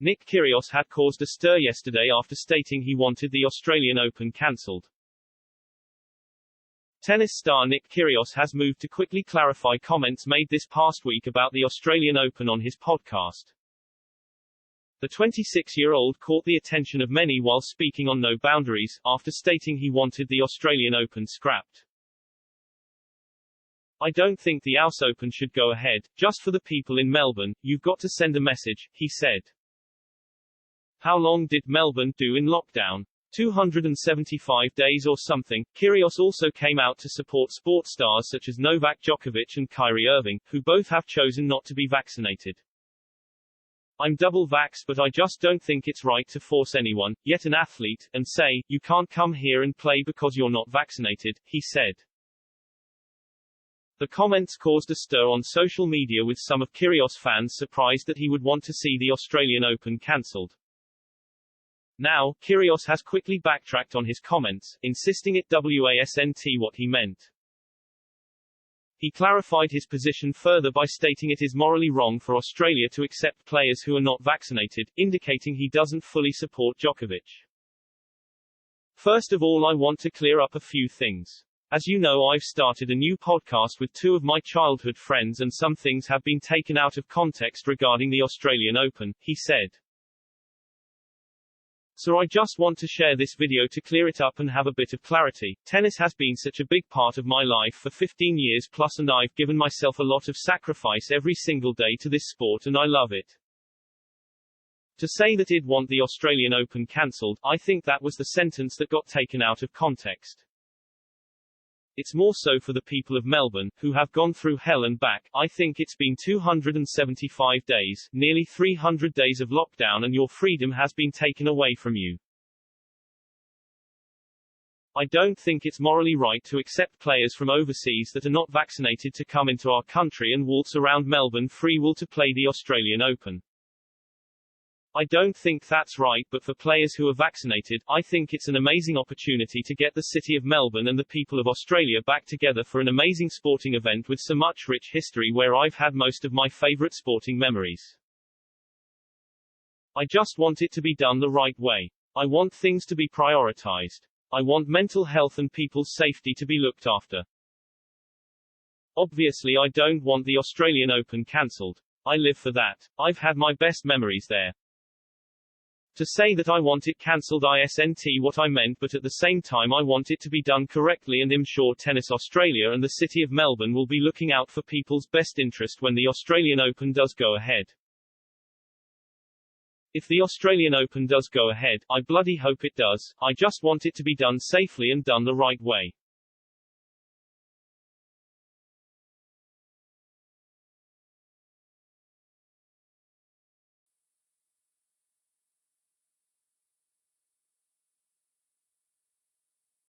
Nick Kyrgios had caused a stir yesterday after stating he wanted the Australian Open cancelled. Tennis star Nick Kyrgios has moved to quickly clarify comments made this past week about the Australian Open on his podcast. The 26-year-old caught the attention of many while speaking on No Boundaries, after stating he wanted the Australian Open scrapped. "I don't think the Aus Open should go ahead, just for the people in Melbourne, you've got to send a message," he said. How long did Melbourne do in lockdown? 275 days or something. Kyrgios also came out to support sports stars such as Novak Djokovic and Kyrie Irving, who both have chosen not to be vaccinated. "I'm double vaxxed, but I just don't think it's right to force anyone, yet an athlete, and say, you can't come here and play because you're not vaccinated," he said. The comments caused a stir on social media, with some of Kyrgios' fans surprised that he would want to see the Australian Open cancelled. Now, Kyrgios has quickly backtracked on his comments, insisting it wasn't what he meant. He clarified his position further by stating it is morally wrong for Australia to accept players who are not vaccinated, indicating he doesn't fully support Djokovic. "First of all, I want to clear up a few things. As you know, I've started a new podcast with two of my childhood friends and some things have been taken out of context regarding the Australian Open," he said. "So I just want to share this video to clear it up and have a bit of clarity. Tennis has been such a big part of my life for 15 years plus, and I've given myself a lot of sacrifice every single day to this sport, and I love it. To say that I'd want the Australian Open cancelled, I think that was the sentence that got taken out of context. It's more so for the people of Melbourne, who have gone through hell and back. I think it's been 275 days, nearly 300 days of lockdown, and your freedom has been taken away from you. I don't think it's morally right to accept players from overseas that are not vaccinated to come into our country and waltz around Melbourne free will to play the Australian Open. I don't think that's right, but for players who are vaccinated, I think it's an amazing opportunity to get the city of Melbourne and the people of Australia back together for an amazing sporting event with so much rich history where I've had most of my favourite sporting memories. I just want it to be done the right way. I want things to be prioritised. I want mental health and people's safety to be looked after. Obviously, I don't want the Australian Open cancelled. I live for that. I've had my best memories there. To say that I want it cancelled isn't what I meant, but at the same time I want it to be done correctly, and I'm sure Tennis Australia and the City of Melbourne will be looking out for people's best interest when the Australian Open does go ahead. If the Australian Open does go ahead, I bloody hope it does. I just want it to be done safely and done the right way.